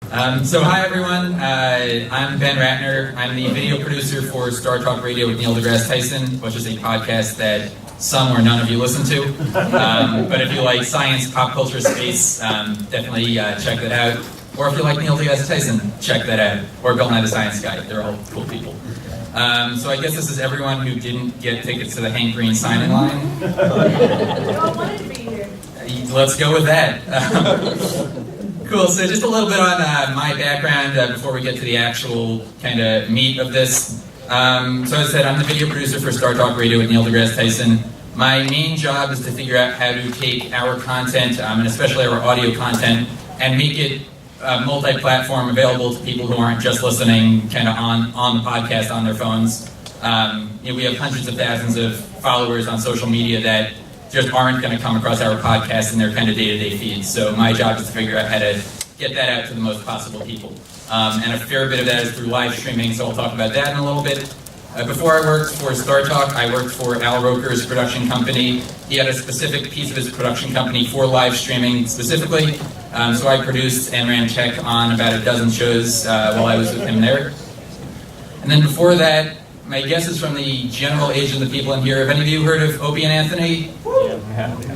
So hi everyone, I'm Ben Ratner. I'm the video producer for Star Talk Radio with Neil deGrasse Tyson, which is a podcast that some or none of you listen to. But if you like science, pop culture, space, definitely check that out. Or if you like Neil deGrasse Tyson, check that out. Or Bill Nye the Science Guy. They're all cool people. So I guess this is everyone who didn't get tickets to the Hank Green signing line. We all wanted to be here. Let's go with that. Cool, so just a little bit on my background before we get to the actual kind of meat of this. So as I said, I'm the video producer for Star Talk Radio with Neil deGrasse Tyson. My main job is to figure out how to take our content, and especially our audio content, and make it multi-platform, available to people who aren't just listening kind of on the podcast on their phones. We have hundreds of thousands of followers on social media that just aren't going to come across our podcast in their kind of day-to-day feeds. So my job is to figure out how to get that out to the most possible people. And a fair bit of that is through live streaming, so I'll talk about that in a little bit. Before I worked for Star Talk, I worked for Al Roker's production company. He had a specific piece of his production company for live streaming specifically. So I produced and ran tech on about a dozen shows while I was with him there. And then before that, my guess is from the general age of the people in here. Have any of you heard of Opie and Anthony?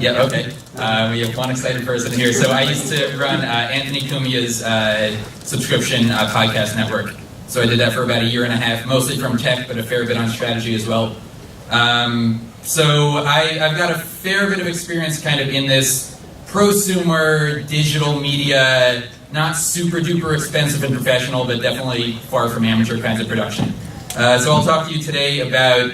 Yeah, okay. We have one excited person here. So I used to run Anthony Cumia's subscription podcast network. So I did that for about a year and a half, mostly from tech, but a fair bit on strategy as well. So I've got a fair bit of experience kind of in this prosumer, digital media, not super duper expensive and professional, but definitely far from amateur kinds of production. So I'll talk to you today about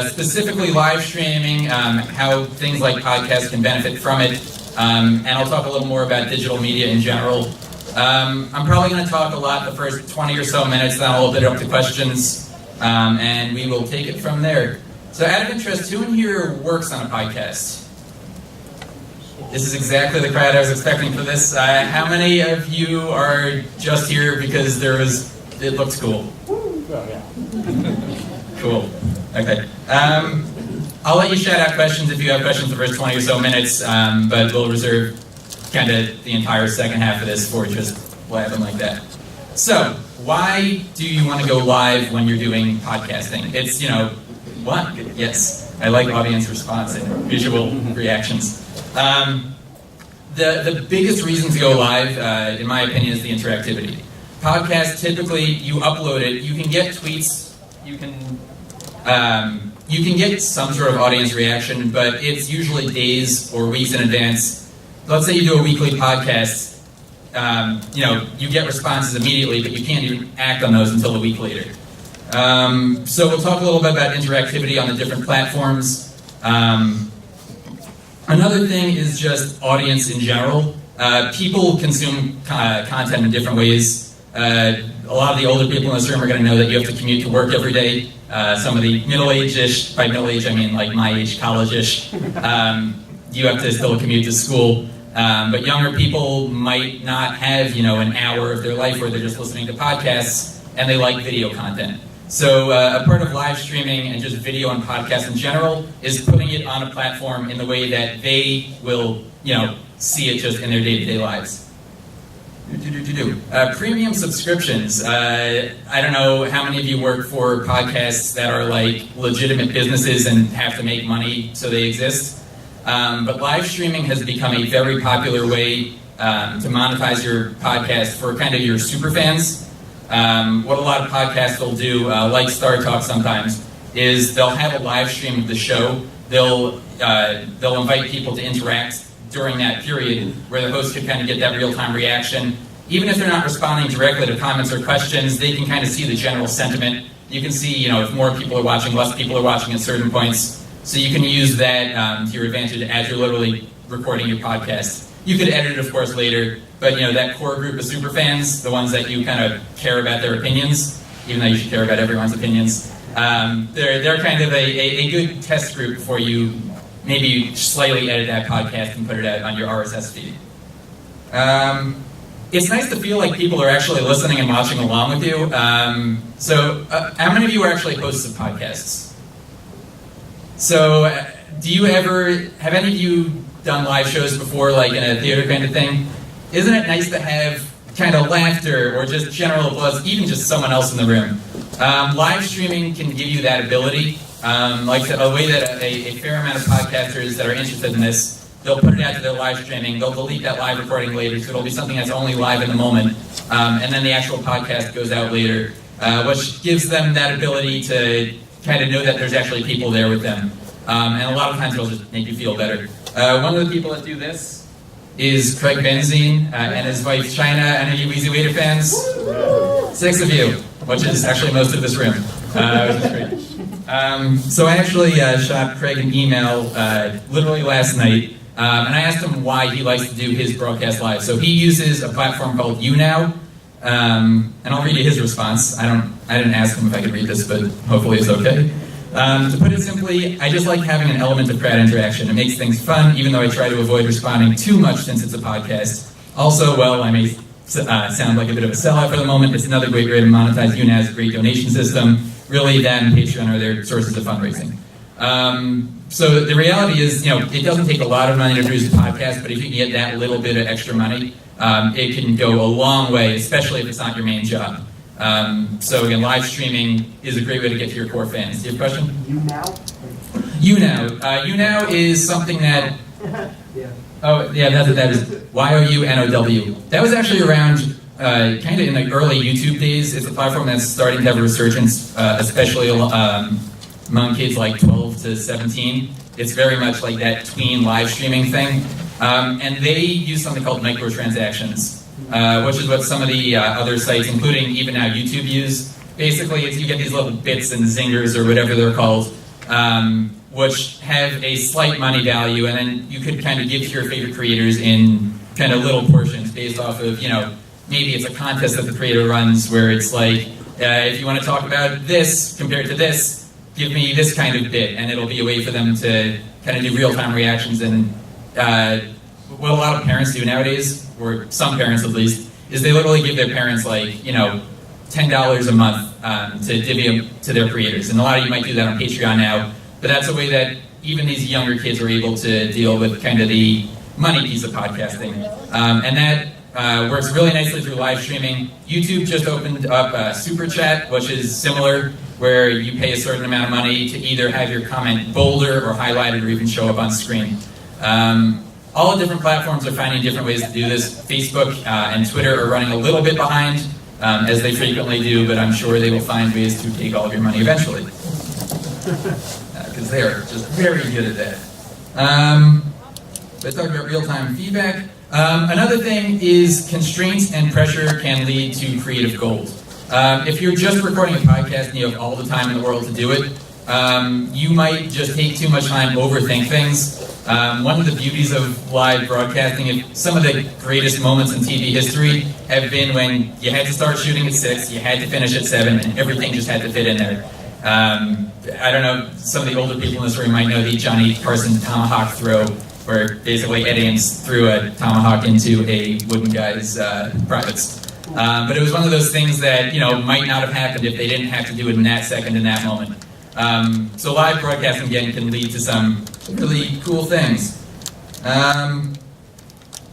specifically live streaming, how things like podcasts can benefit from it, and I'll talk a little more about digital media in general. I'm probably going to talk a lot the first 20 or so minutes, then I'll open it up to questions, and we will take it from there. So out of interest, who in here works on a podcast? This is exactly the crowd I was expecting for this. How many of you are just here because it looks cool? Cool. Okay. I'll let you shout out questions if you have questions the first 20 or so minutes, but we'll reserve kind of the entire second half of this for just blabbing like that. So, why do you want to go live when you're doing podcasting? It's, what? Yes. I like audience response and visual reactions. The biggest reason to go live, in my opinion, is the interactivity. Podcasts, typically, you upload it, you can get tweets, you can get some sort of audience reaction, but it's usually days or weeks in advance. Let's say you do a weekly podcast, you get responses immediately, but you can't even act on those until a week later. So we'll talk a little bit about interactivity on the different platforms. Another thing is just audience in general. People consume content in different ways. A lot of the older people in this room are going to know that you have to commute to work every day. Some of the middle-aged-ish, by middle-age I mean like my age, college-ish, you have to still commute to school. But younger people might not have, an hour of their life where they're just listening to podcasts, and they like video content. So a part of live streaming and just video and podcasts in general is putting it on a platform in the way that they will, see it just in their day-to-day lives. Premium subscriptions. I don't know how many of you work for podcasts that are like legitimate businesses and have to make money so they exist. But live streaming has become a very popular way to monetize your podcast for kind of your super fans. What a lot of podcasts will do, like Star Talk sometimes, is they'll have a live stream of the show. They'll invite people to interact during that period where the host can kind of get that real-time reaction. Even if they're not responding directly to comments or questions, they can kind of see the general sentiment. You can see, if more people are watching, less people are watching at certain points. So you can use that to your advantage as you're literally recording your podcast. You could edit it, of course, later, but that core group of super fans, the ones that you kind of care about their opinions, even though you should care about everyone's opinions, they're kind of a good test group before you maybe slightly edit that podcast and put it out on your RSS feed. It's nice to feel like people are actually listening and watching along with you. So how many of you are actually hosts of podcasts? So have any of you done live shows before, like in a theater kind of thing? Isn't it nice to have kind of laughter or just general applause, even just someone else in the room. Live streaming can give you that ability. Like I said, a way that a fair amount of podcasters that are interested in this, they'll put it out to their live streaming, they'll delete that live recording later, so it'll be something that's only live in the moment, and then the actual podcast goes out later, which gives them that ability to kind of know that there's actually people there with them. And a lot of times it'll just make you feel better. One of the people that do this is Craig Benzine and his wife China. Any of you Easy Waiter fans? 6 of you, which is actually most of this room. Which is great. So I actually shot Craig an email literally last night, and I asked him why he likes to do his broadcast live. So he uses a platform called YouNow, and I'll read you his response. I didn't ask him if I could read this, but hopefully it's okay. To put it simply, I just like having an element of crowd interaction. It makes things fun, even though I try to avoid responding too much since it's a podcast. Also, well, I may sound like a bit of a sellout for the moment. It's another great way to monetize YouNow as a great donation system. Really, that and Patreon are their sources of fundraising. So the reality is, it doesn't take a lot of money to produce a podcast, but if you can get that little bit of extra money, it can go a long way, especially if it's not your main job. So again, live streaming is a great way to get to your core fans. Do you have a question? YouNow. YouNow is something that... Oh, yeah, that is YOUNOW. That was actually around kind of in the early YouTube days. It's a platform that's starting to have a resurgence, especially among kids like 12 to 17. It's very much like that tween live streaming thing. And they use something called microtransactions, which is what some of the other sites, including even now YouTube, use. Basically, you get these little bits and zingers or whatever they're called, which have a slight money value, and then you could kind of give to your favorite creators in kind of little portions based off of, maybe it's a contest that the creator runs where it's like, if you want to talk about this compared to this, give me this kind of bit, and it'll be a way for them to kind of do real-time reactions. And what a lot of parents do nowadays, or some parents at least, is they literally give their parents like, $10 a month to divvy up to their creators. And a lot of you might do that on Patreon now, but that's a way that even these younger kids are able to deal with kind of the money piece of podcasting. And that works really nicely through live streaming. YouTube just opened up Super Chat, which is similar, where you pay a certain amount of money to either have your comment bolder or highlighted or even show up on screen. All the different platforms are finding different ways to do this. Facebook and Twitter are running a little bit behind, as they frequently do, but I'm sure they will find ways to take all of your money eventually. Because they are just very good at that. Let's talk about real-time feedback. Another thing is constraints and pressure can lead to creative gold. If you're just recording a podcast and you have all the time in the world to do it, you might just take too much time, overthink things. One of the beauties of live broadcasting, some of the greatest moments in TV history have been when you had to start shooting at 6, you had to finish at 7, and everything just had to fit in there. I don't know, some of the older people in this room might know the Johnny Carson tomahawk throw, where basically Ed Ames threw a tomahawk into a wooden guy's privates. But it was one of those things that might not have happened if they didn't have to do it in that second, in that moment. So live broadcasting, again, can lead to some really cool things.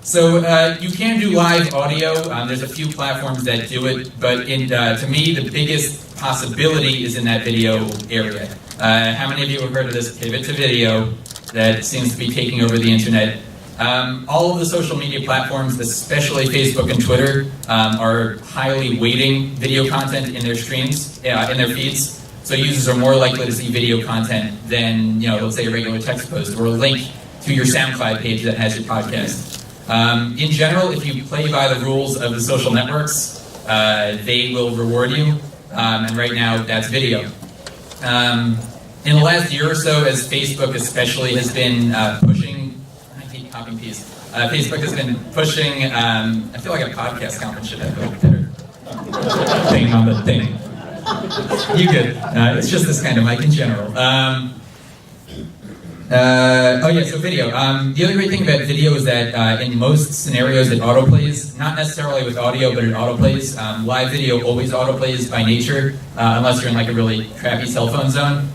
So you can do live audio. There's a few platforms that do it, but to me, the biggest possibility is in that video area. How many of you have heard of this pivot to video that seems to be taking over the internet? All of the social media platforms, especially Facebook and Twitter, are highly weighting video content in their streams, in their feeds. So users are more likely to see video content than, let's say a regular text post or a link to your SoundCloud page that has your podcast. In general, if you play by the rules of the social networks, they will reward you. And right now, that's video. In the last year or so, as Facebook especially has been pushing, I keep copying these. Facebook has been pushing, I feel like a podcast conference should have a better thing on the thing. You good. It's just this kind of mic in general. So video. The other great thing about video is that in most scenarios it autoplays, not necessarily with audio, but it autoplays. Live video always autoplays by nature, unless you're in like a really crappy cell phone zone.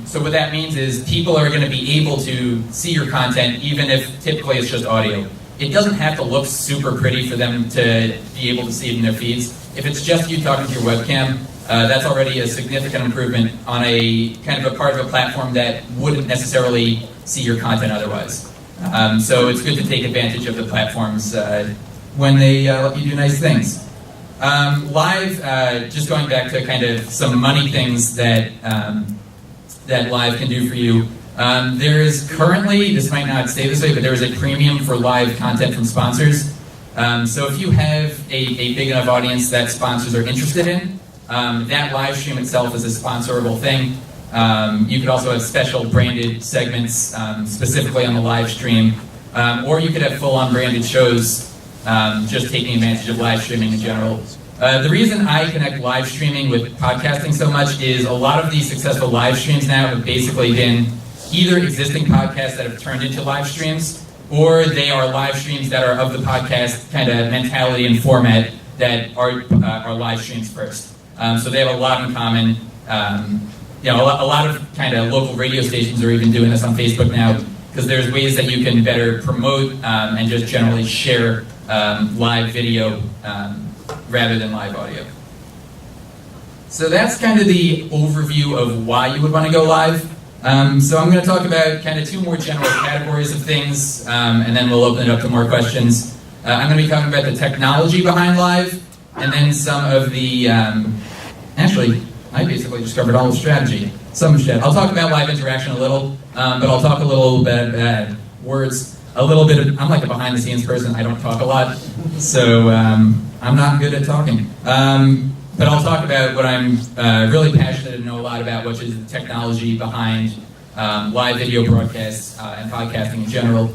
So what that means is people are going to be able to see your content even if typically it's just audio. it doesn't have to look super pretty for them to be able to see it in their feeds. If it's just you talking to your webcam, that's already a significant improvement on a kind of a part of a platform that wouldn't necessarily see your content otherwise. So it's good to take advantage of the platforms when they let you do nice things. Live, just going back to kind of some money things that that Live can do for you. There is currently, this might not stay this way, but there is a premium for live content from sponsors. So if you have a big enough audience that sponsors are interested in, that live stream itself is a sponsorable thing. You could also have special branded segments specifically on the live stream, or you could have full-on branded shows just taking advantage of live streaming in general. The reason I connect live streaming with podcasting so much is a lot of these successful live streams now have basically been either existing podcasts that have turned into live streams, or they are live streams that are of the podcast kind of mentality and format that are live streams first. So they have a lot in common. A lot of kind of local radio stations are even doing this on Facebook now, because there's ways that you can better promote and just generally share live video rather than live audio. So that's kind of the overview of why you would want to go live. So I'm going to talk about kind of two more general categories of things, and then we'll open it up to more questions. I'm going to be talking about the technology behind live, and then some of the, actually, I basically just covered all the strategy. Some strategy. I'll talk about live interaction a little, but I'll talk a little bit, I'm like a behind the scenes person, I don't talk a lot, so I'm not good at talking. But I'll talk about what I'm really passionate and know a lot about, which is the technology behind live video broadcasts and podcasting in general.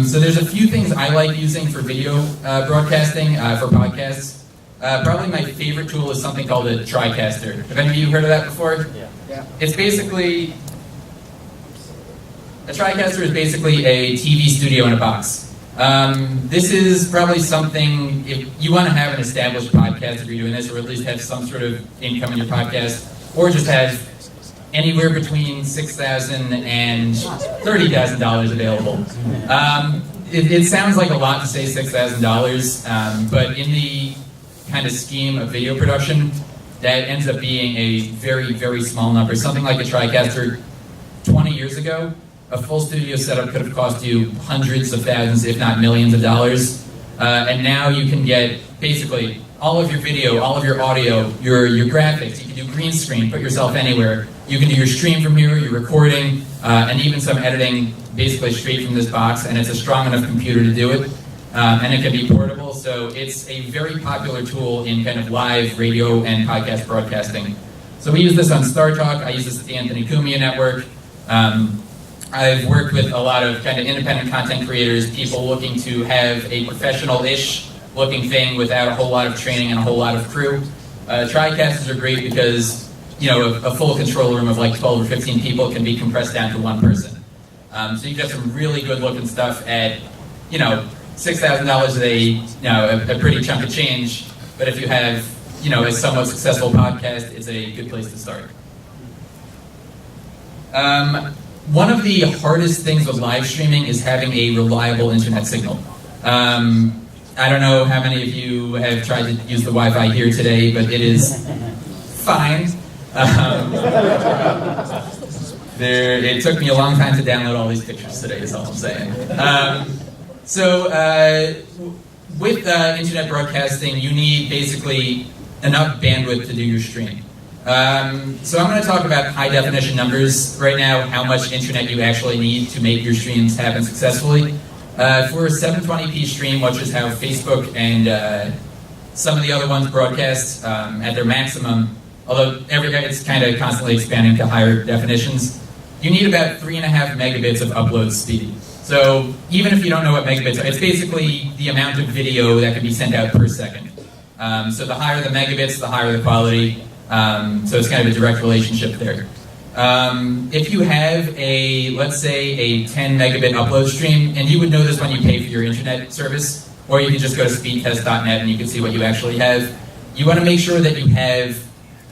So there's a few things I like using for video broadcasting for podcasts. Probably my favorite tool is something called a TriCaster. Have any of you heard of that before? Yeah. It's basically, a TriCaster is basically a TV studio in a box. This is probably something, if you want to have an established podcast if you're doing this, or at least have some sort of income in your podcast, or just have anywhere between $6,000 and $30,000 available. It sounds like a lot to say $6,000, but in the kind of scheme of video production, that ends up being a very, very small number. Something like a TriCaster 20 years ago, a full studio setup could have cost you hundreds of thousands, if not millions of dollars. And now you can get basically all of your video, all of your audio, your graphics. You can do green screen, put yourself anywhere. You can do your stream from here, your recording, and even some editing basically straight from this box. And it's a strong enough computer to do it. And it can be portable, so it's a very popular tool in kind of live radio and podcast broadcasting. So we use this on Star Talk. I use this at the Anthony Cumia Network. I've worked with a lot of kind of independent content creators, people looking to have a professional-ish looking thing without a whole lot of training and a whole lot of crew. TriCasters are great because, you know, a full control room of like 12 or 15 people can be compressed down to one person. So you get some really good looking stuff at, you know, $6,000 is a pretty chunk of change, but if you have, you know, a somewhat successful podcast, it's a good place to start. One of the hardest things with live streaming is having a reliable internet signal. I don't know how many of you have tried to use the Wi-Fi here today, but it is fine. It took me a long time to download all these pictures today, is all I'm saying. With internet broadcasting, you need basically enough bandwidth to do your stream. So I'm going to talk about high definition numbers right now, how much internet you actually need to make your streams happen successfully. For a 720p stream, which is how Facebook and some of the other ones broadcast at their maximum, although it's kind of constantly expanding to higher definitions, you need about 3.5 megabits of upload speed. So even if you don't know what megabits are, it's basically the amount of video that can be sent out per second. So the higher the megabits, the higher the quality. So it's kind of a direct relationship there. If you have let's say a 10 megabit upload stream, and you would know this when you pay for your internet service, or you can just go to speedtest.net and you can see what you actually have. You want to make sure that you have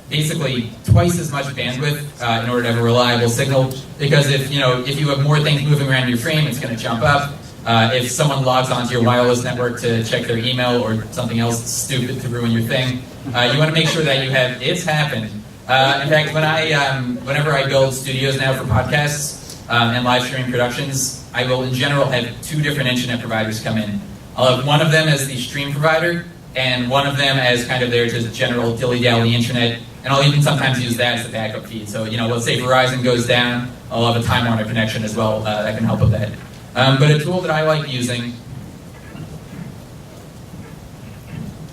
basically twice as much bandwidth in order to have a reliable signal, because if you have more things moving around your frame, it's going to jump up. If someone logs onto your wireless network to check their email or something else stupid to ruin your thing, you want to make sure that you have it's happened. In fact, whenever I build studios now for podcasts and live streaming productions, I will in general have 2 different internet providers come in. I'll have one of them as the stream provider, and one of them as kind of their just general dilly-dally internet, and I'll even sometimes use that as the backup feed. So, let's say Verizon goes down, I'll have a Time Warner connection as well that can help with that. But a tool that I like using,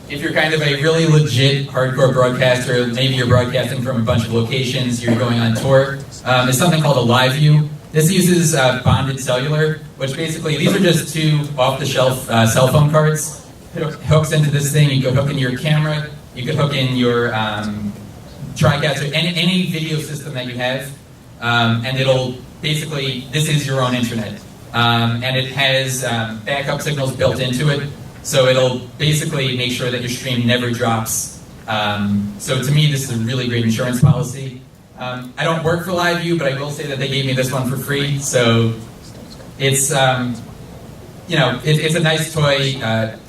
if you're kind of a really legit hardcore broadcaster, maybe you're broadcasting from a bunch of locations, you're going on tour, is something called a Live View. This uses bonded cellular, which basically, these are just 2 off-the-shelf cell phone cards. It hooks into this thing, you could hook in your camera, you could hook in your TriCaster, any video system that you have, and it'll basically, this is your own internet. And it has backup signals built into it, so it'll basically make sure that your stream never drops. So to me, this is a really great insurance policy. I don't work for LiveView, but I will say that they gave me this one for free, so it's it's a nice toy,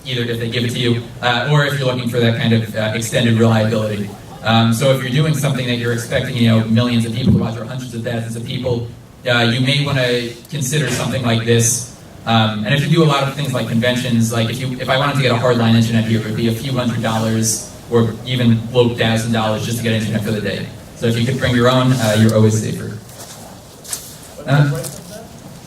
either if they give it to you, or if you're looking for that kind of extended reliability. So if you're doing something that you're expecting, millions of people to watch or hundreds of thousands of people, you may want to consider something like this. And if you do a lot of things like conventions, like if I wanted to get a hardline internet here, it would be a few $100s or even low $1,000 just to get internet for the day. So if you could bring your own, you're always safer.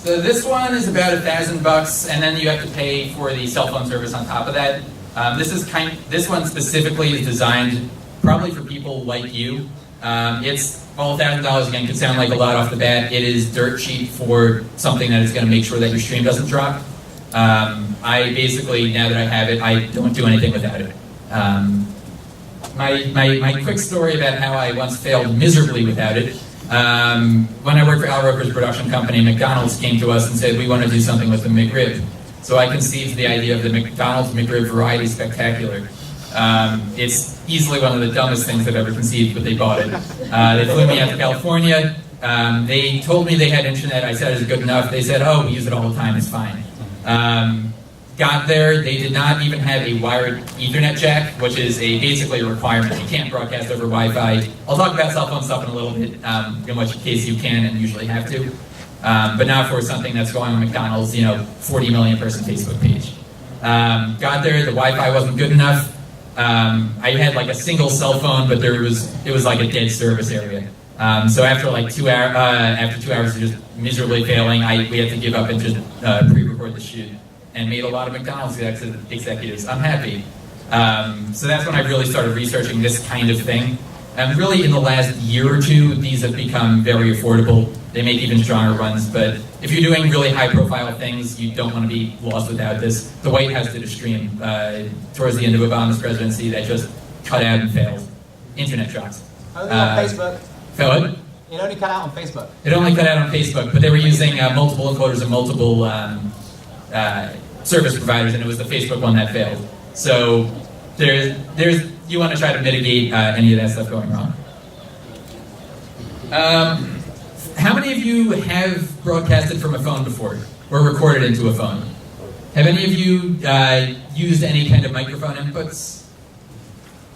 So this one is about $1,000, and then you have to pay for the cell phone service on top of that. This one specifically is designed probably for people like you. It's all $1,000 again, could sound like a lot off the bat. It is dirt cheap for something that is going to make sure that your stream doesn't drop. I basically, now that I have it, I don't do anything without it. My quick story about how I once failed miserably without it. When I worked for Al Roker's production company, McDonald's came to us and said, we want to do something with the McRib. So I conceived the idea of the McDonald's McRib Variety Spectacular. It's easily one of the dumbest things I've ever conceived, but they bought it. They flew me out to California. They told me they had internet. I said, is it good enough? They said, oh, we use it all the time, it's fine. Got there, they did not even have a wired Ethernet jack, which is basically a requirement. You can't broadcast over Wi-Fi. I'll talk about cell phone stuff in a little bit, in which case you can and usually have to. But not for something that's going on McDonald's, 40 million person Facebook page. Got there, the Wi-Fi wasn't good enough. I had like a single cell phone, but it was like a dead service area. So after like 2 hours of just miserably failing, we had to give up and just pre-record the shoot, and made a lot of McDonald's executives unhappy. So that's when I really started researching this kind of thing. And really in the last year or two, these have become very affordable. They make even stronger ones, but if you're doing really high-profile things, you don't want to be lost without this. The White House did a stream towards the end of Obama's presidency that just cut out and failed. Internet trucks. Only on Facebook. Failed? It only cut out on Facebook. It only cut out on Facebook, but they were using multiple encoders and multiple service providers, and it was the Facebook one that failed. So you want to try to mitigate any of that stuff going wrong. How many of you have broadcasted from a phone before, or recorded into a phone? Have any of you used any kind of microphone inputs?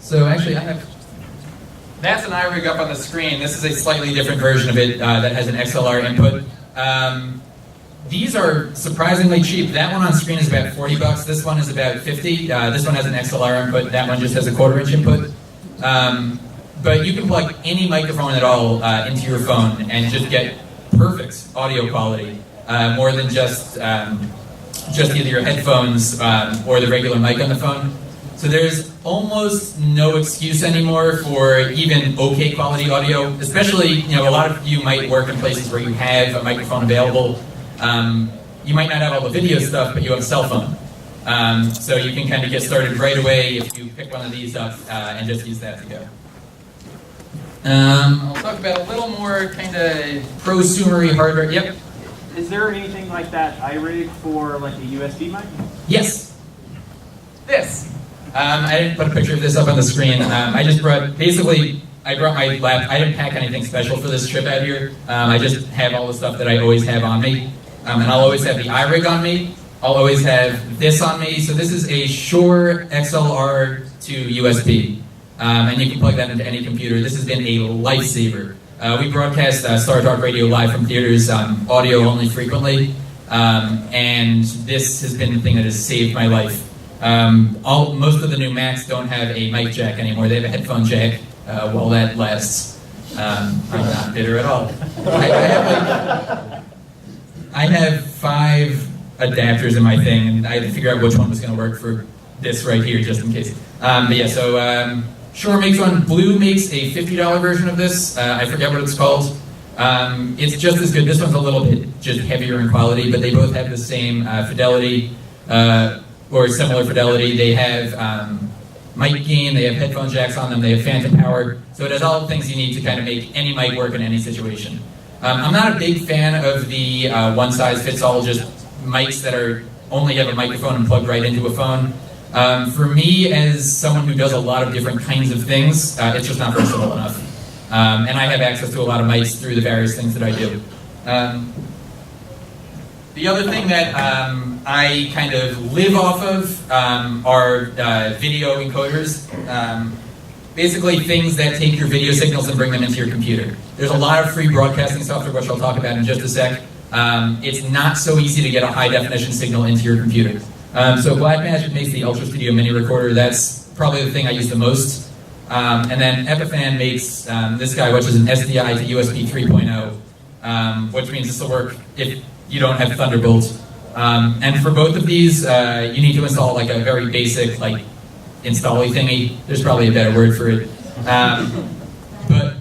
So actually I have, that's an iRig up on the screen. This is a slightly different version of it that has an XLR input. These are surprisingly cheap. That one on screen is about $40. This one is about $50. This one has an XLR input. That one just has a 1/4-inch input. But you can plug any microphone at all into your phone and just get perfect audio quality, more than just either your headphones or the regular mic on the phone. So there's almost no excuse anymore for even okay quality audio, especially, a lot of you might work in places where you have a microphone available. You might not have all the video stuff, but you have a cell phone. So you can kind of get started right away if you pick one of these up and just use that to go. I'll talk about a little more kind of prosumery hardware. Yep. Is there anything like that iRig for like a USB mic? Yes. This. I didn't put a picture of this up on the screen. I just brought my lap. I didn't pack anything special for this trip out here. I just have all the stuff that I always have on me. And I'll always have the iRig on me. I'll always have this on me. So this is a Shure XLR to USB. And you can plug that into any computer. This has been a lifesaver. We broadcast Star Talk Radio live from theaters, audio only frequently. And this has been the thing that has saved my life. Most of the new Macs don't have a mic jack anymore. They have a headphone jack. While that lasts, I'm not bitter at all. I have 5 adapters in my thing, and I had to figure out which one was going to work for this right here, just in case. But yeah, so Shure makes one. Blue makes a $50 version of this. I forget what it's called. It's just as good. This one's a little bit just heavier in quality, but they both have the same fidelity or similar fidelity. They have mic gain, they have headphone jacks on them, they have phantom power, so it has all the things you need to kind of make any mic work in any situation. I'm not a big fan of the one-size-fits-all, just mics that only have a microphone and plugged right into a phone. For me, as someone who does a lot of different kinds of things, it's just not versatile enough. And I have access to a lot of mics through the various things that I do. The other thing that I kind of live off of are video encoders. Basically things that take your video signals and bring them into your computer. There's a lot of free broadcasting software, which I'll talk about in just a sec. It's not so easy to get a high definition signal into your computer. So Blackmagic makes the Ultra Studio Mini Recorder. That's probably the thing I use the most. And then Epiphan makes this guy, which is an SDI to USB 3.0, which means this will work if you don't have Thunderbolt. And for both of these, you need to install like a very basic like install-y thingy. There's probably a better word for it. But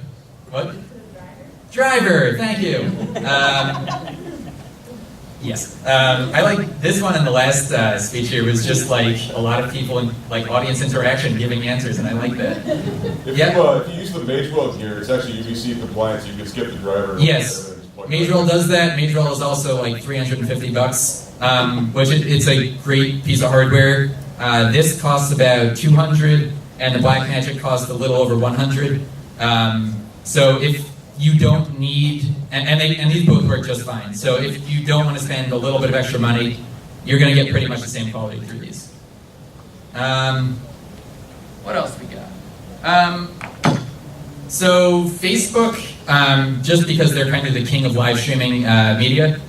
what? Driver. Thank you. Yes. I like this one in the last speech here was just like a lot of people in like audience interaction giving answers, and I like that. If you use the Magewell here, it's actually UBC compliant, so you can skip the driver. Yes. Magewell does that. Magewell is also like $350, which it's a great piece of hardware. This costs about $200, and the Blackmagic costs a little over $100. So if you don't need, and these both work just fine. So if you don't want to spend a little bit of extra money, you're going to get pretty much the same quality through these. What else we got? So Facebook, just because they're kind of the king of live streaming media,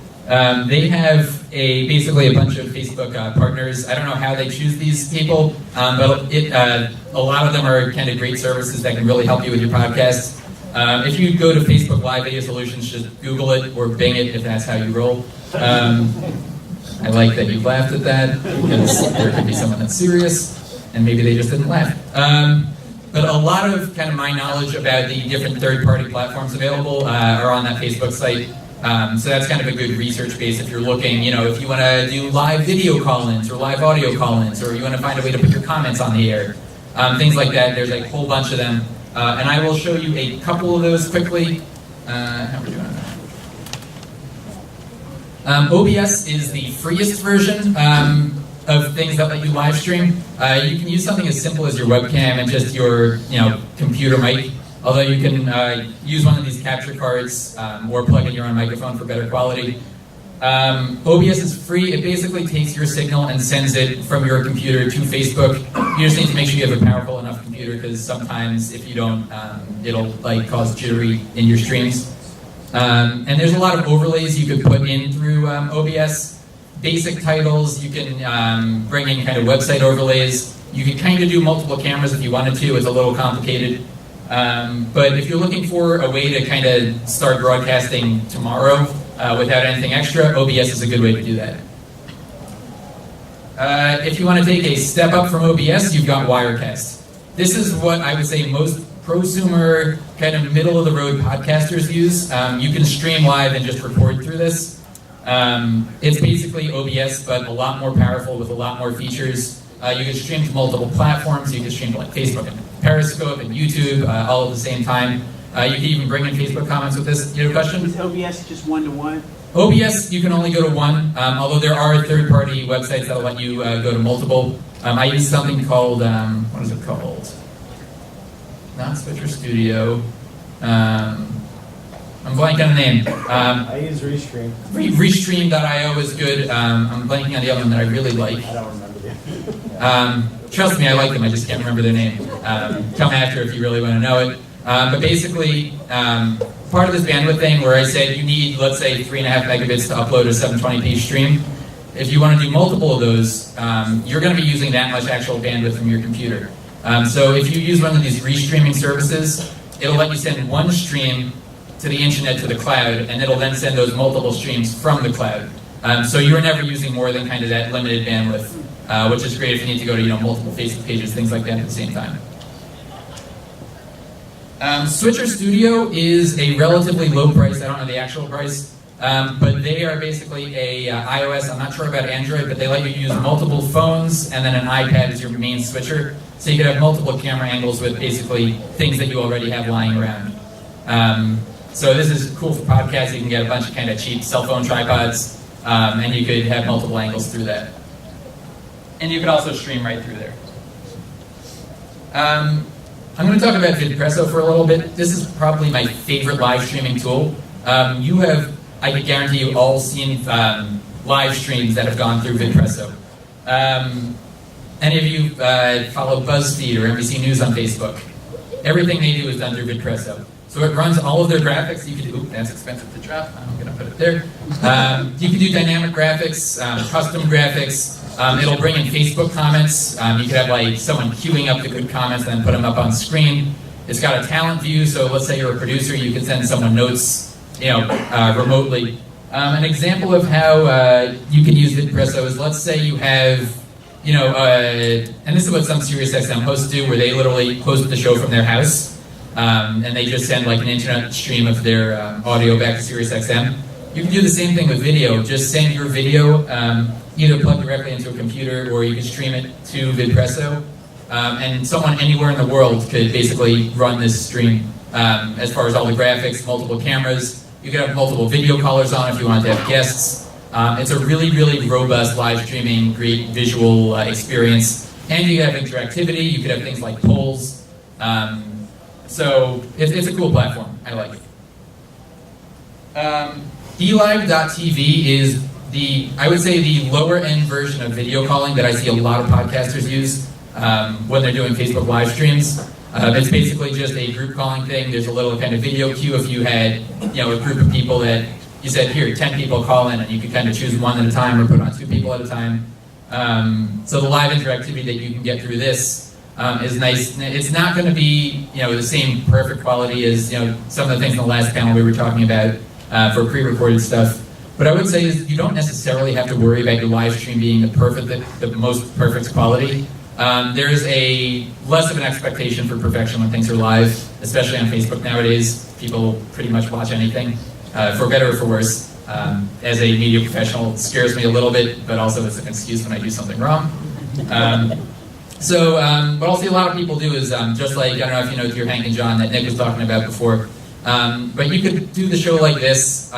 they have basically a bunch of Facebook partners. I don't know how they choose these people, but a lot of them are kind of great services that can really help you with your podcast. If you go to Facebook Live Video Solutions, just Google it or Bing it if that's how you roll. I like that you laughed at that, because there could be someone that's serious, and maybe they just didn't laugh. But a lot of kind of my knowledge about the different third-party platforms available are on that Facebook site. So that's kind of a good research base if you're looking, if you want to do live video call-ins or live audio call-ins, or you want to find a way to put your comments on the air. Things like that, there's a whole bunch of them. And I will show you a couple of those quickly. How are we doing? OBS is the freest version of things that let you live stream. You can use something as simple as your webcam and just your computer mic. Although you can use one of these capture cards or plug in your own microphone for better quality. OBS is free. It basically takes your signal and sends it from your computer to Facebook. You just need to make sure you have a powerful enough computer, because sometimes if you don't, it'll cause jittery in your streams. And there's a lot of overlays you could put in through OBS. Basic titles, you can bring in kind of website overlays. You can kind of do multiple cameras if you wanted to. It's a little complicated. But if you're looking for a way to kind of start broadcasting tomorrow without anything extra, OBS is a good way to do that. If you want to take a step up from OBS, you've got Wirecast. This is what I would say most prosumer, kind of middle-of-the-road podcasters use. You can stream live and just record through this. It's basically OBS, but a lot more powerful with a lot more features. You can stream to multiple platforms. You can stream to Facebook and Periscope and YouTube all at the same time. You can even bring in Facebook comments with this. You have a question? Is OBS just one-to-one? OBS, you can only go to one, although there are third-party websites that will let you go to multiple. I use something called, what is it called? Not Switcher Studio. I'm blanking on the name. I use Restream. Restream.io is good. I'm blanking on the other one that I really like. I don't remember the Trust me, I like them. I just can't remember their name. Tell me after if you really want to know it. But basically, part of this bandwidth thing where I said you need, let's say, 3.5 megabits to upload a 720p stream. If you want to do multiple of those, you're going to be using that much actual bandwidth from your computer. So if you use one of these restreaming services, it'll let you send one stream to the internet to the cloud, and it'll then send those multiple streams from the cloud. So you're never using more than kind of that limited bandwidth, which is great if you need to go to multiple Facebook pages, things like that at the same time. Switcher Studio is a relatively low price. I don't know the actual price, but they are basically a iOS. I'm not sure about Android, but they let you use multiple phones and then an iPad as your main switcher, so you could have multiple camera angles with basically things that you already have lying around. So this is cool for podcasts. You can get a bunch of kind of cheap cell phone tripods, and you could have multiple angles through that. And you could also stream right through there. I'm going to talk about VidPresso for a little bit. This is probably my favorite live streaming tool. You have, I can guarantee you, all seen live streams that have gone through VidPresso. Any of you follow BuzzFeed or NBC News on Facebook? Everything they do is done through VidPresso. So it runs all of their graphics. You can do, that's expensive to drop. I'm going to put it there. You can do dynamic graphics, custom graphics. It'll bring in Facebook comments. You could have like someone queuing up the good comments and then put them up on screen. It's got a talent view, so let's say you're a producer, you can send someone notes, remotely. An example of how you can use VidPresso is, let's say you have, and this is what some SiriusXM hosts do, where they literally host the show from their house, and they just send like an internet stream of their audio back to SiriusXM. You can do the same thing with video. Just send your video, either plug directly into a computer or you can stream it to VidPresso, and someone anywhere in the world could basically run this stream. As far as all the graphics, multiple cameras, you could have multiple video callers on if you wanted to have guests. It's a really, really robust live streaming, great visual experience, and you could have interactivity. You could have things like polls. So it's a cool platform. I like it. eLive.tv is I would say the lower end version of video calling that I see a lot of podcasters use when they're doing Facebook live streams. It's basically just a group calling thing. There's a little kind of video queue if you had, a group of people that you said, here, 10 people call in, and you could kind of choose one at a time or put on 2 people at a time. So the live interactivity that you can get through this is nice. It's not going to be, the same perfect quality as, some of the things in the last panel we were talking about for pre-recorded stuff. What I would say is you don't necessarily have to worry about your live stream being the most perfect quality. There is a less of an expectation for perfection when things are live, especially on Facebook nowadays. People pretty much watch anything, for better or for worse. As a media professional, it scares me a little bit, but also it's an excuse when I do something wrong. What I'll see a lot of people do is, just like, I don't know if you know Dear Hank and John that Nick was talking about before, but you could do the show like this.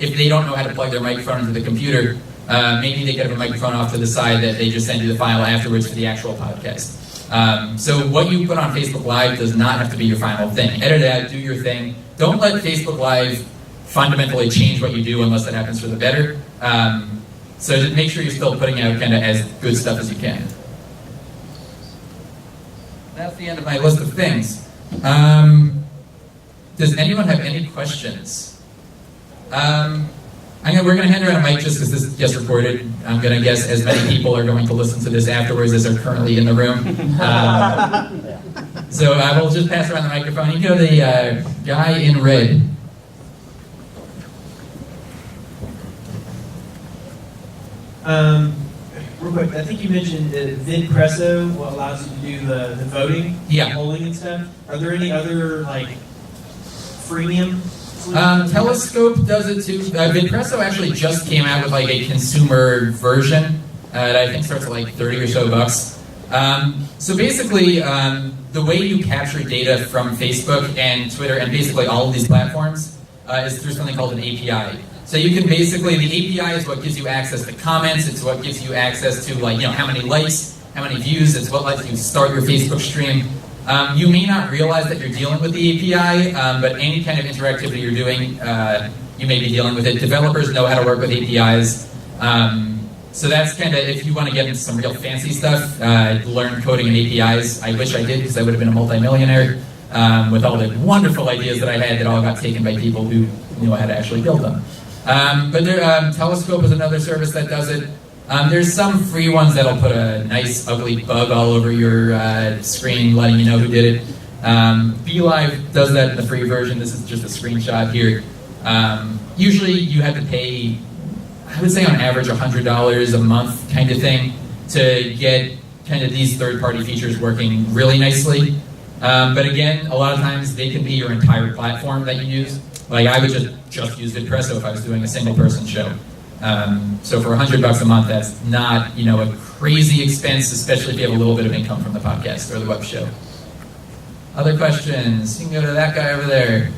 If they don't know how to plug their microphone into the computer, maybe they could have a microphone off to the side that they just send you the file afterwards for the actual podcast. So what you put on Facebook Live does not have to be your final thing. Edit it out, do your thing. Don't let Facebook Live fundamentally change what you do unless it happens for the better. So just make sure you're still putting out kind of as good stuff as you can. That's the end of my list of things. Does anyone have any questions? We're going to hand around a mic just because this gets recorded. I'm going to guess as many people are going to listen to this afterwards as are currently in the room. So I will just pass around the microphone. You go to the guy in red. Real quick, I think you mentioned VidPresso allows you to do the voting, polling and stuff. Are there any other freemium? Telescope does it too. VidPresso actually just came out with a consumer version that I think starts at 30 or so bucks. So basically, the way you capture data from Facebook and Twitter and basically all of these platforms is through something called an API. So you can basically, the API is what gives you access to comments, it's what gives you access to how many likes, how many views, it's what lets you start your Facebook stream. You may not realize that you're dealing with the API, but any kind of interactivity you're doing, you may be dealing with it. Developers know how to work with APIs. So that's kind of, if you want to get into some real fancy stuff, learn coding and APIs. I wish I did, because I would have been a multimillionaire with all the wonderful ideas that I had that all got taken by people who knew how to actually build them. But Telescope is another service that does it. There's some free ones that'll put a nice ugly bug all over your screen letting you know who did it. BeLive does that in the free version. This is just a screenshot here. Usually you have to pay, I would say on average $100 a month kind of thing to get kind of these third-party features working really nicely. But again, a lot of times they can be your entire platform that you use. Like I would just use VidPresso if I was doing a single-person show. So for $100 a month, that's not, you know, a crazy expense, especially if you have a little bit of income from the podcast or the web show. Other questions? You can go to that guy over there.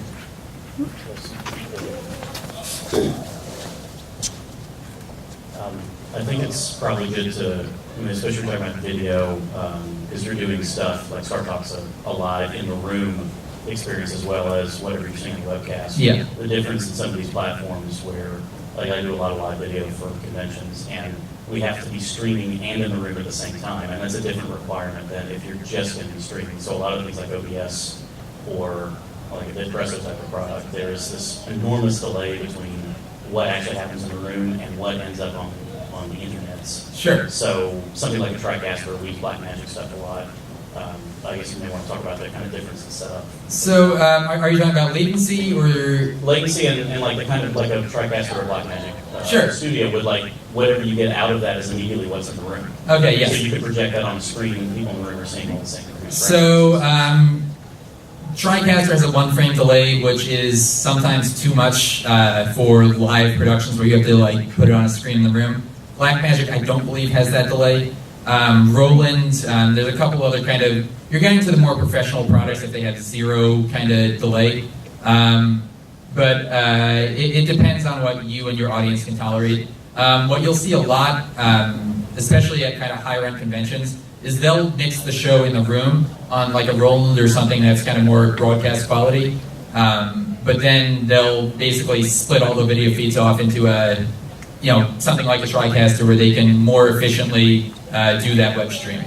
I think it's probably good to, I mean, especially talking about video, because you're doing stuff like Star Talk's a live in the room experience as well as whatever you're seeing on the webcast. Yeah. The difference in some of these platforms where, like I do a lot of live video for conventions, and we have to be streaming and in the room at the same time, and that's a different requirement than if you're just going to be streaming. So a lot of things like OBS or like a VidPresso type of product, there's this enormous delay between what actually happens in the room and what ends up on the internet. Sure. So something like a TriCaster, we use Blackmagic stuff a lot. I guess you may want to talk about that kind of difference in setup. So are you talking about latency or? Latency and like the kind of like a TriCaster or Blackmagic Sure. studio would like whatever you get out of that is immediately what's in the room. Okay, yes. So you could project that on a screen and people in the room are seeing all the same thing. So TriCaster has a one-frame delay, which is sometimes too much for live productions where you have to like put it on a screen in the room. Blackmagic, I don't believe, has that delay. Roland, there's a couple other kind of, you're getting to the more professional products if they have zero kind of delay. But it depends on what you and your audience can tolerate. What you'll see a lot, especially at kind of higher end conventions, is they'll mix the show in the room on like a Roland or something that's kind of more broadcast quality. But then they'll basically split all the video feeds off into a, you know, something like a TriCaster where they can more efficiently do that web stream.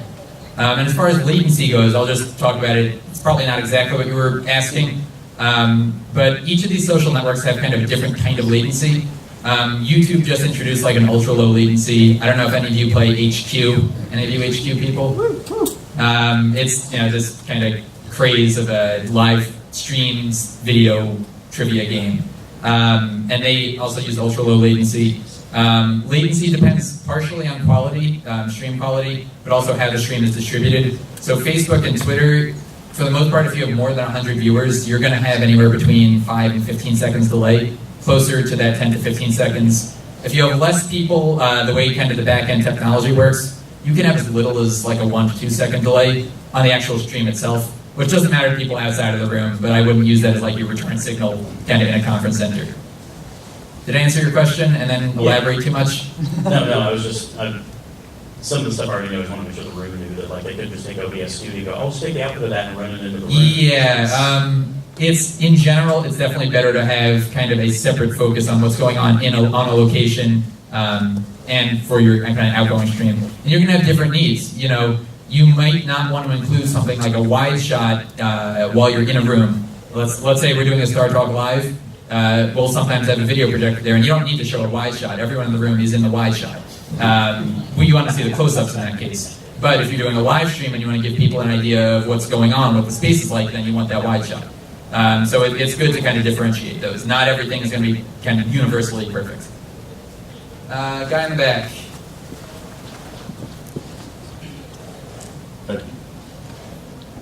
And as far as latency goes, I'll just talk about it. It's probably not exactly what you were asking, but each of these social networks have kind of a different kind of latency. YouTube just introduced like an ultra low latency. I don't know if any of you play HQ. Any of you HQ people? It's, you know, this kind of craze of a live streams video trivia game. And they also use ultra low latency. Latency depends partially on quality, stream quality, but also how the stream is distributed. So Facebook and Twitter, for the most part, if you have more than 100 viewers, you're going to have anywhere between 5 and 15 seconds delay, closer to that 10 to 15 seconds. If you have less people, the way kind of the back-end technology works, you can have as little as like a 1 to 2 second delay on the actual stream itself, which doesn't matter to people outside of the room, but I wouldn't use that as like your return signal kind of in a conference center. Did I answer your question and then elaborate too much? No, I was just, some of the stuff I already know, I just want to make sure the room knew that like they could just take OBS Studio and go, oh, just take the output of that and run it into the room. Yeah, it's, in general, it's definitely better to have kind of a separate focus on what's going on on a location and for your kind of outgoing stream. And you're going to have different needs. You know, you might not want to include something like a wide shot while you're in a room. Let's say we're doing a Star Talk Live. We'll sometimes have a video projector there, and you don't need to show a wide shot. Everyone in the room is in the wide shot. You want to see the close-ups in that case. But if you're doing a live stream and you want to give people an idea of what's going on, what the space is like, then you want that wide shot. So it's good to kind of differentiate those. Not everything is going to be kind of universally perfect. Guy in the back.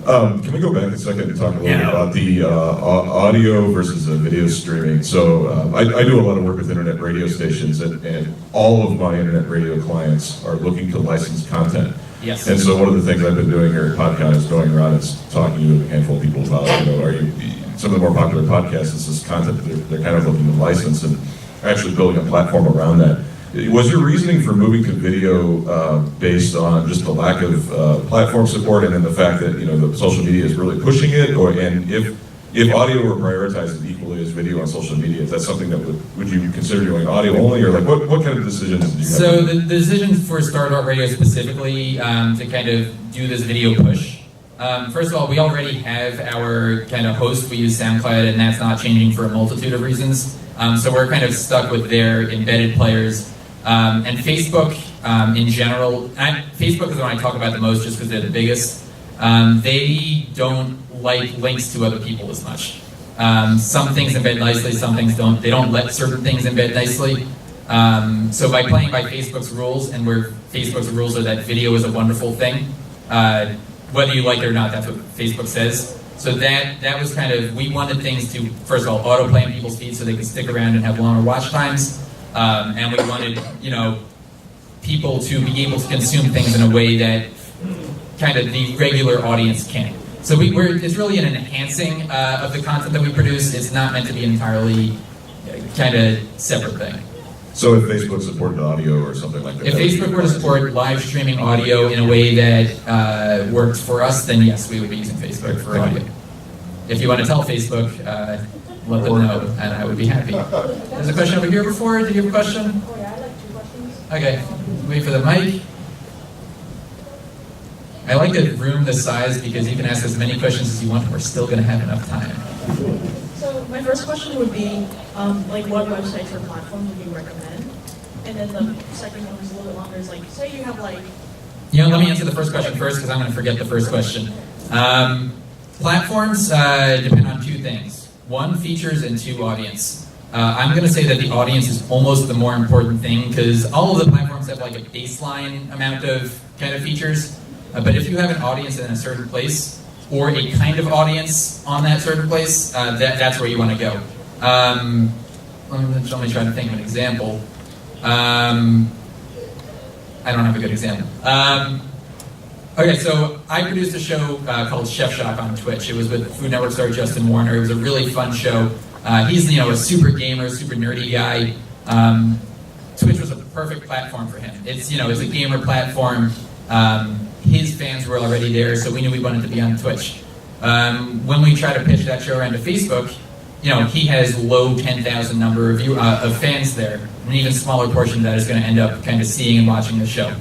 Can we go back a second and talk a little bit about the audio versus video streaming? So I do a lot of work with internet radio stations, and all of my internet radio clients are looking to license content. Yes. And so one of the things I've been doing here at Podcon is going around and talking to a handful of people about, you know, some of the more popular podcasts, is this content that they're kind of looking to license, and actually building a platform around that. Was your reasoning for moving to video based on just the lack of platform support, and then the fact that the social media is really pushing it, and if audio were prioritized equally as video on social media, is that something that would you consider doing audio only, or like what kind of decisions did you have? So the decision for Startalk Radio specifically to kind of do this video push. First of all, we already have our kind of host. We use SoundCloud, and that's not changing for a multitude of reasons. So we're kind of stuck with their embedded players. And Facebook in general, Facebook is the one I talk about the most just because they're the biggest. They don't like links to other people as much. Some things embed nicely, some things don't. They don't let certain things embed nicely. So by playing by Facebook's rules, and where Facebook's rules are that video is a wonderful thing, whether you like it or not, that's what Facebook says. So that was kind of, we wanted things to, first of all, autoplay on people's feeds so they could stick around and have longer watch times. And we wanted, people to be able to consume things in a way that kind of the regular audience can't. So it's really an enhancing of the content that we produce. It's not meant to be an entirely kind of separate thing. So if Facebook supported audio or something like that? If Facebook were to support live streaming audio in a way that works for us, then yes, we would be using Facebook for audio. If you want to tell Facebook, let them know, and I would be happy. There's a question over here before. Did you have a question? Oh yeah, I like 2 questions. Okay, wait for the mic. I like a room this size because you can ask as many questions as you want, and we're still going to have enough time. So my first question would be, like, what websites or platforms would you recommend? And then the second one is a little bit longer. Is like, say you have like. Let me answer the first question first because I'm going to forget the first question. Platforms depend on 2 things. 1, features, and 2, audience. I'm going to say that the audience is almost the more important thing because all of the platforms have like a baseline amount of kind of features. But if you have an audience in a certain place, or a kind of audience on that certain place, that's where you want to go. Let me try to think of an example. I don't have a good example. Okay, so I produced a show called Chef Shop on Twitch. It was with Food Network star Justin Warner. It was a really fun show. He's a super gamer, super nerdy guy. Twitch was a perfect platform for him. It's a gamer platform. His fans were already there, so we knew we wanted to be on Twitch. When we try to pitch that show around to Facebook, he has low 10,000 number of fans there. An even smaller portion of that is going to end up kind of seeing and watching the show.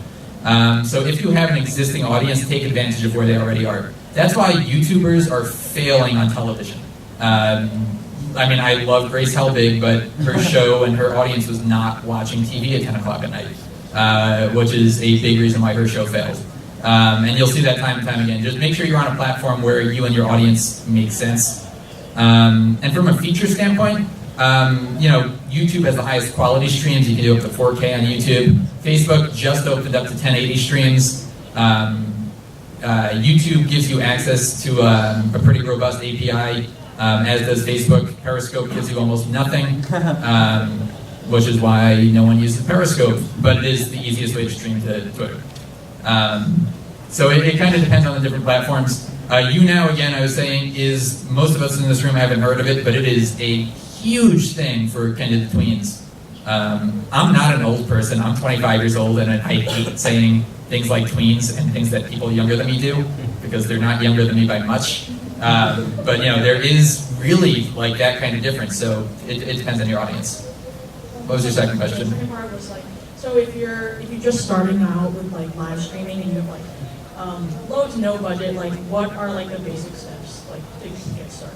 So if you have an existing audience, take advantage of where they already are. That's why YouTubers are failing on television. I love Grace Helbig, but her show and her audience was not watching TV at 10 o'clock at night, which is a big reason why her show failed. And you'll see that time and time again. Just make sure you're on a platform where you and your audience make sense. And from a feature standpoint, YouTube has the highest quality streams. You can do up to 4K on YouTube. Facebook just opened up to 1080 streams. YouTube gives you access to a pretty robust API, as does Facebook. Periscope gives you almost nothing, which is why no one uses Periscope, but it is the easiest way to stream to Twitter. So it kind of depends on the different platforms. YouNow, again, I was saying, is, most of us in this room haven't heard of it, but it is a huge thing for kind of the tweens. I'm not an old person. I'm 25 years old, and I hate saying things like tweens and things that people younger than me do, because they're not younger than me by much. But there is really like that kind of difference, so it depends on your audience. What was your second question? The second part was like, so if you're just starting out with like live streaming and you have like low to no budget, like what are like the basic steps like to get started?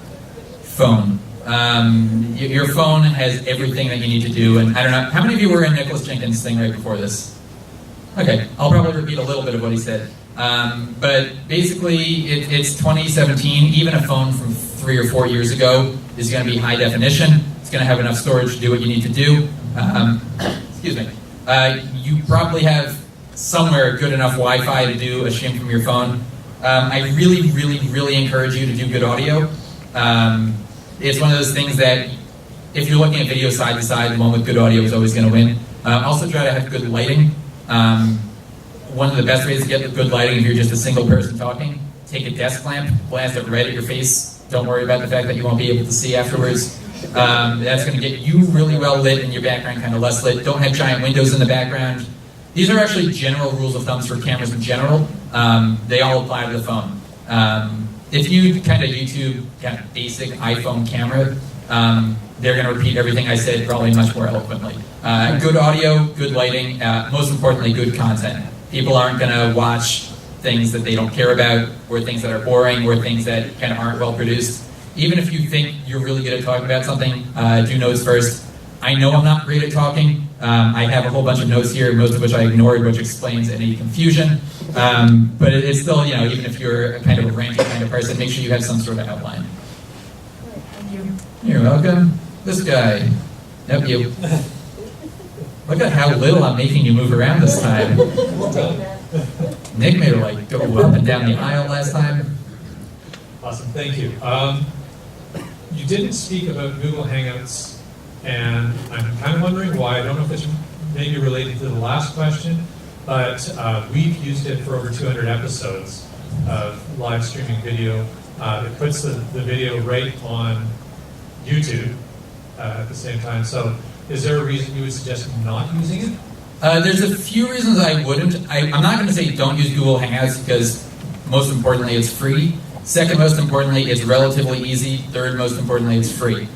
Phone. Your phone has everything that you need to do, and I don't know, how many of you were in Nicholas Jenkins' thing right before this? Okay, I'll probably repeat a little bit of what he said. But basically, it's 2017. Even a phone from 3 or 4 years ago is going to be high definition. It's going to have enough storage to do what you need to do. Excuse me. You probably have somewhere good enough Wi-Fi to do a stream from your phone. I really, really, really encourage you to do good audio. It's one of those things that if you're looking at video side to side, the one with good audio is always going to win. Also try to have good lighting. One of the best ways to get good lighting if you're just a single person talking, take a desk lamp, blast it right at your face. Don't worry about the fact that you won't be able to see afterwards. That's going to get you really well lit and your background kind of less lit. Don't have giant windows in the background. These are actually general rules of thumbs for cameras in general. They all apply to the phone. If you kind of YouTube kind of basic iPhone camera, they're going to repeat everything I said probably much more eloquently. Good audio, good lighting, most importantly, good content. People aren't going to watch things that they don't care about, or things that are boring, or things that kind of aren't well produced. Even if you think you're really good at talking about something, do notes first. I know I'm not great at talking. I have a whole bunch of notes here, most of which I ignored, which explains any confusion. But it's still, even if you're a kind of a ranty kind of person, make sure you have some sort of outline. Thank you. You're welcome. This guy. Yep, you. Look at how little I'm making you move around this time. Nick made her go up and down the aisle last time. Awesome, thank you. You didn't speak about Google Hangouts, and I'm kind of wondering why. I don't know if it's maybe related to the last question, but we've used it for over 200 episodes of live streaming video. It puts the video right on YouTube at the same time. So is there a reason you would suggest not using it? There's a few reasons I wouldn't. I'm not going to say don't use Google Hangouts because most importantly it's free. Second most importantly, it's relatively easy. Third most importantly, it's free.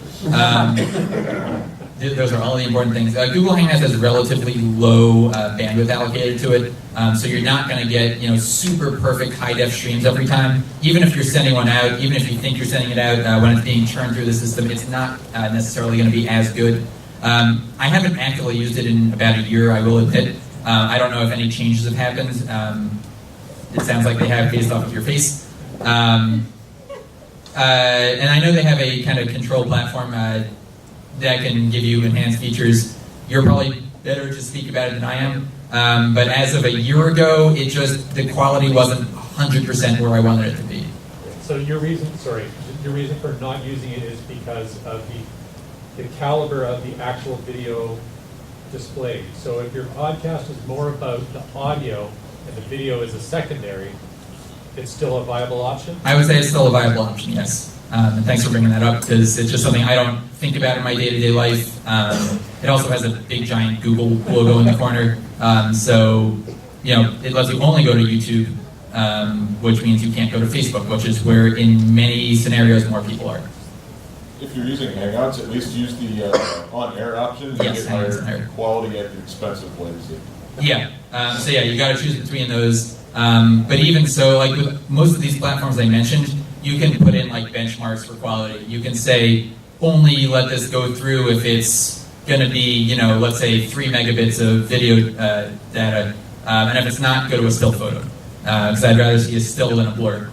Those are all the important things. Google Hangouts has relatively low bandwidth allocated to it, so you're not going to get super perfect high def streams every time. Even if you're sending one out, even if you think you're sending it out, when it's being churned through the system, it's not necessarily going to be as good. I haven't actively used it in about a year, I will admit. I don't know if any changes have happened. It sounds like they have based off of your face. And I know they have a kind of control platform that can give you enhanced features. You're probably better to speak about it than I am. But as of a year ago, the quality wasn't 100% where I wanted it to be. So your reason for not using it is because of the caliber of the actual video display. So if your podcast is more about the audio and the video is a secondary, it's still a viable option? I would say it's still a viable option, yes. And thanks for bringing that up, because it's just something I don't think about in my day-to-day life. It also has a big, giant Google logo in the corner. So, it lets you only go to YouTube, which means you can't go to Facebook, which is where in many scenarios more people are. If you're using Hangouts, at least use the on-air option. Yes, get Hangouts higher on-air. quality at the expense of latency. Yeah. So you got to choose between those. But even so, like with most of these platforms I mentioned, you can put in like benchmarks for quality. You can say only let this go through if it's going to be, let's say 3 megabits of video data, and if it's not, go to a still photo, because I'd rather see a still than a blur.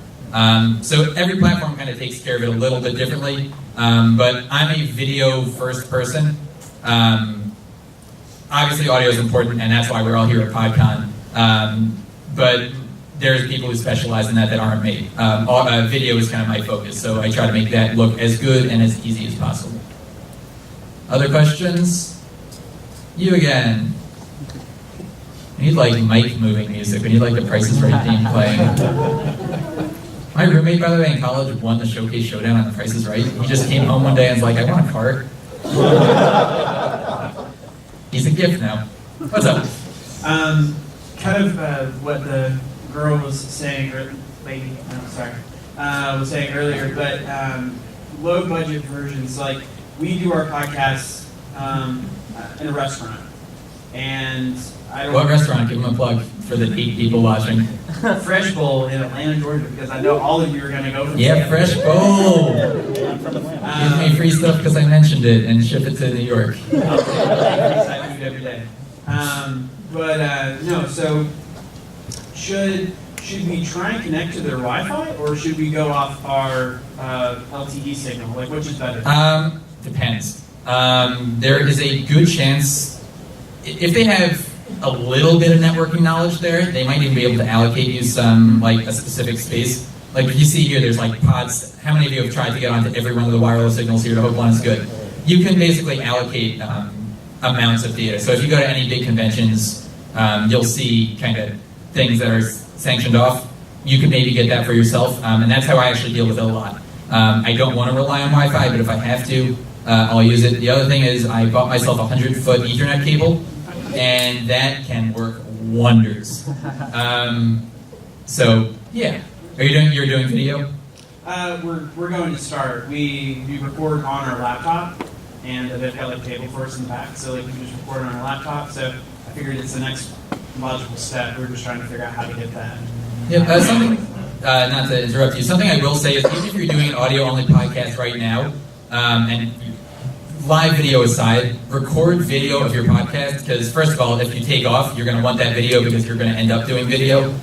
So every platform kind of takes care of it a little bit differently. But I'm a video first person. Obviously audio is important, and that's why we're all here at Podcon. But there's people who specialize in that aren't me. Video is kind of my focus, so I try to make that look as good and as easy as possible. Other questions? You again. We need like mic moving music. We need like the Price is Right theme playing. My roommate, by the way, in college won the Showcase Showdown on The Price is Right. He just came home one day and was like, I want a cart. He's a gift now. What's up? Kind of what the girl was saying, or lady, was saying earlier, but low budget versions, like we do our podcasts in a restaurant. And I don't What restaurant? Give them a plug for the 8 people watching. Fresh Bowl in Atlanta, Georgia, because I know all of you are going to go for Yeah, Fresh Bowl. Give me free stuff because I mentioned it and ship it to New York. I food every day. No, so should we try and connect to their Wi-Fi, or should we go off our LTE signal? Like, which is better? Depends. There is a good chance, if they have a little bit of networking knowledge there, they might even be able to allocate you some, like a specific space. Like you see here, there's like pods. How many of you have tried to get onto every one of the wireless signals here to hope one is good? You can basically allocate amounts of data. So if you go to any big conventions, you'll see kind of things that are sanctioned off. You can maybe get that for yourself, and that's how I actually deal with it a lot. I don't want to rely on Wi-Fi, but if I have to, I'll use it. The other thing is I bought myself a 100-foot Ethernet cable, and that can work wonders. So yeah, you're doing video? We're going to start. We record on our laptop, and they've got like a table for us in the back, so like we can just record on our laptop. So I figured it's the next logical step. We're just trying to figure out how to get that. Yeah, something. Not to interrupt you. Something I will say is, even if you're doing an audio-only podcast right now, and live video aside, record video of your podcast, because first of all, if you take off, you're going to want that video because you're going to end up doing video.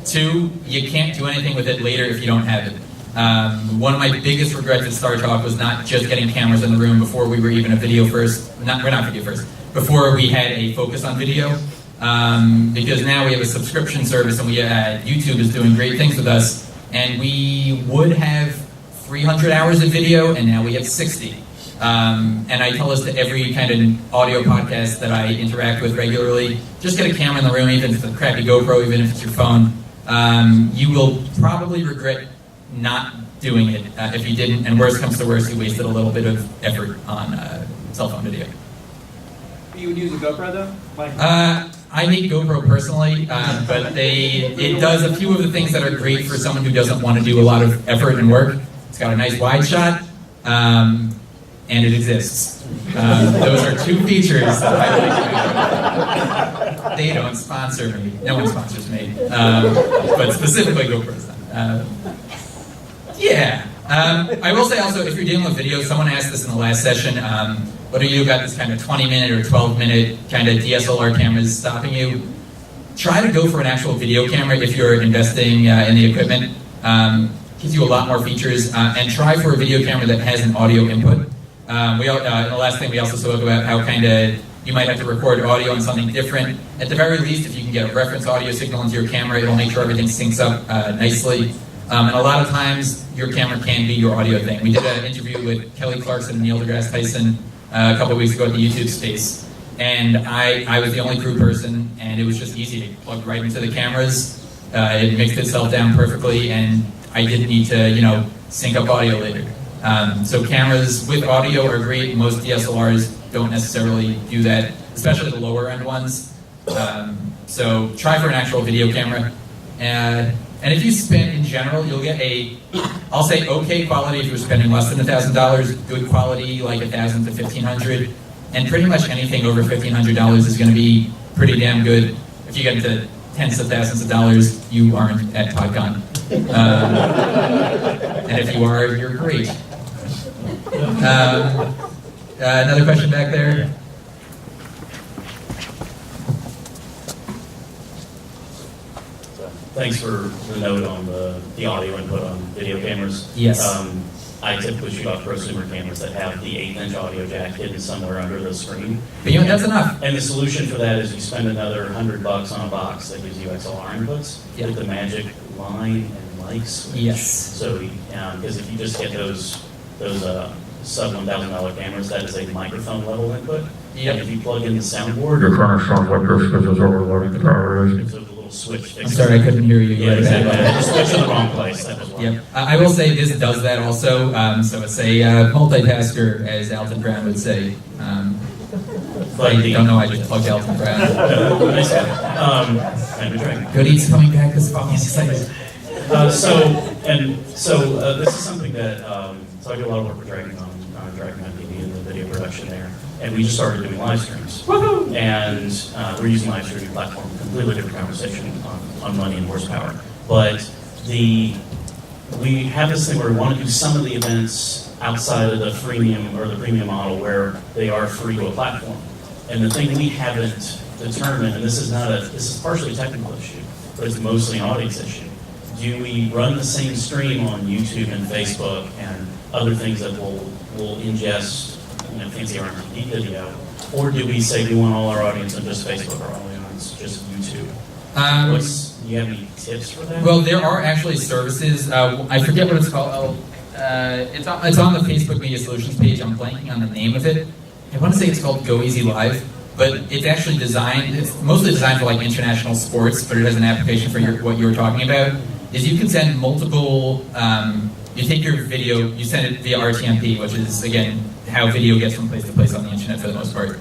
Two, you can't do anything with it later if you don't have it. One of my biggest regrets at Star Talk was not just getting cameras in the room before we were even a video first. We're not video first. Before we had a focus on video. Because now we have a subscription service, and YouTube is doing great things with us, and we would have 300 hours of video, and now we have 60. And I tell this to every kind of audio podcast that I interact with regularly, just get a camera in the room, even if it's a crappy GoPro, even if it's your phone. You will probably regret not doing it if you didn't, and worst comes to worst, you wasted a little bit of effort on cell phone video. You would use a GoPro though? I hate GoPro personally, but it does a few of the things that are great for someone who doesn't want to do a lot of effort and work. It's got a nice wide shot, and it exists. Those are two features that I like. They don't sponsor me. No one sponsors me, but specifically GoPro's not. Yeah. I will say also, if you're dealing with video, someone asked this in the last session, what do you got this kind of 20-minute or 12-minute kind of DSLR cameras stopping you? Try to go for an actual video camera if you're investing in the equipment. Gives you a lot more features, and try for a video camera that has an audio input. In the last thing we also spoke about how kind of you might have to record audio on something different. At the very least, if you can get a reference audio signal into your camera, it'll make sure everything syncs up nicely. And a lot of times, your camera can be your audio thing. We did an interview with Kelly Clarkson and Neil deGrasse Tyson a couple of weeks ago at the YouTube space. And I was the only crew person, and it was just easy to plug right into the cameras. It mixed itself down perfectly, and I didn't need to, sync up audio later. So cameras with audio are great. Most DSLRs don't necessarily do that, especially the lower end ones. So try for an actual video camera. And if you spend in general, you'll get I'll say okay quality if you're spending less than $1,000, good quality like $1,000 to $1,500, and pretty much anything over $1,500 is going to be pretty damn good. If you get into tens of thousands of dollars, you aren't at Podcon. And if you are, you're great. Another question back there? Thanks for the note on the audio input on video cameras. Yes. I typically shoot off prosumer cameras that have the 1/8-inch audio jack hidden somewhere under the screen. But that's enough. And the solution for that is you spend another $100 on a box that gives you XLR inputs with the magic line and mic switch. Yes. So, because if you just get those sub $1,000 cameras, that is a microphone level input. Yep. And if you plug in the soundboard, Your car sounds like this because it's overloading the power. there's a little switch. I'm sorry, I couldn't hear you. Yeah, exactly. I just switched to the wrong place. That was why. Yep. I will say this does that also. So it's a multitasker, as Alton Brown would say. But I don't know. I just plugged Alton Brown. Nice guy. Kind of a dragon. Goodie's coming back this fall. I'm excited. This is something that, so I do a lot of work with Dragon on TV and the video production there, and we just started doing live streams. Woohoo! And we're using live streaming platform, completely different conversation on money and horsepower. But we have this thing where we want to do some of the events outside of the freemium or the premium model where they are free to a platform. And the thing we haven't determined, and this is partially a technical issue, but it's mostly an audience issue. Do we run the same stream on YouTube and Facebook and other things that will ingest fancy RMD video, or do we say we want all our audience on just Facebook or all our audience just YouTube? Do you have any tips for that? Well, there are actually services. I forget what it's called. It's on the Facebook Media Solutions page. I'm blanking on the name of it. I want to say it's called Go Easy Live, but it's actually designed. It's mostly designed for like international sports, but it has an application for what you were talking about. is you can send multiple, you take your video, you send it via RTMP, which is, again, how video gets from place to place on the internet for the most part.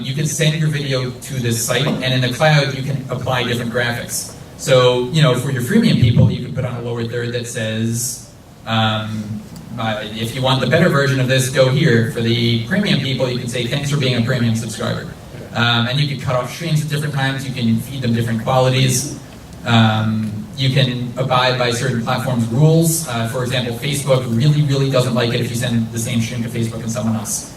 You can send your video to this site, and in the cloud, you can apply different graphics. So, for your freemium people, you can put on a lower third that says, if you want the better version of this, go here. For the premium people, you can say, thanks for being a premium subscriber. And you can cut off streams at different times, you can feed them different qualities. You can abide by certain platforms' rules. For example, Facebook really doesn't like it if you send the same stream to Facebook and someone else.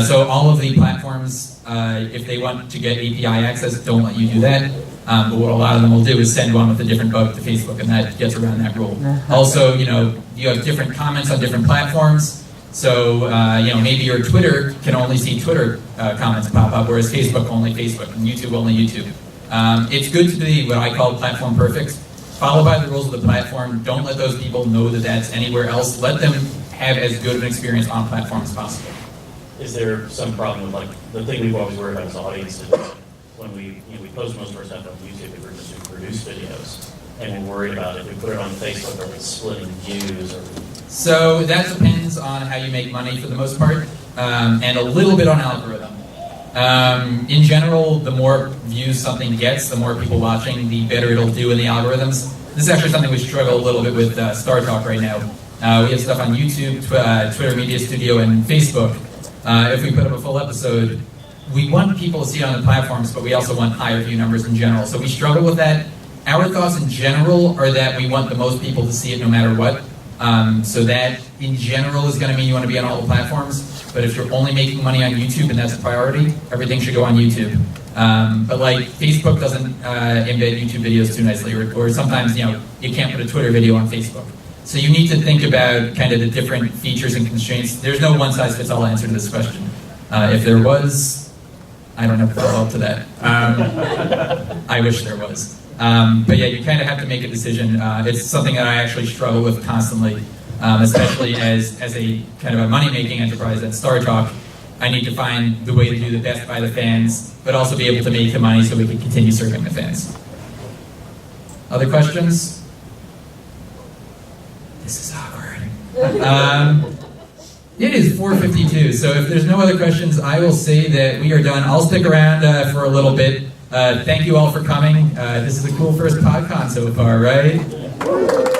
So all of the platforms, if they want to get API access, don't let you do that. But what a lot of them will do is send one with a different bug to Facebook, and that gets around that rule. Also, you have different comments on different platforms. So, maybe your Twitter can only see Twitter comments pop up, whereas Facebook only Facebook, and YouTube only YouTube. It's good to be what I call platform perfect. Follow by the rules of the platform. Don't let those people know that that's anywhere else. Let them have as good of an experience on platform as possible. Is there some problem with, the thing we've always worried about as audience is when we post most of our stuff on YouTube, we're just produce videos, and we're worried about if we put it on Facebook, are we splitting views, or... So that depends on how you make money for the most part, and a little bit on algorithm. In general, the more views something gets, the more people watching, the better it'll do in the algorithms. This is actually something we struggle a little bit with Star Talk right now. We have stuff on YouTube, Twitter Media Studio, and Facebook. If we put up a full episode, we want people to see it on the platforms, but we also want higher view numbers in general. So we struggle with that. Our thoughts in general are that we want the most people to see it no matter what. So that, in general, is going to mean you want to be on all the platforms. But if you're only making money on YouTube and that's a priority, everything should go on YouTube. But Facebook doesn't embed YouTube videos too nicely, or sometimes, you can't put a Twitter video on Facebook. So you need to think about kind of the different features and constraints. There's no one-size-fits-all answer to this question. If there was, I don't have a follow-up to that. I wish there was. But yeah, you kind of have to make a decision. It's something that I actually struggle with constantly, especially as a kind of a money-making enterprise at Star Talk. I need to find the way to do the best by the fans, but also be able to make the money so we can continue serving the fans. Other questions? This is awkward. It is 4:52, so if there's no other questions, I will say that we are done. I'll stick around for a little bit. Thank you all for coming. This is a cool first Podcon so far, right?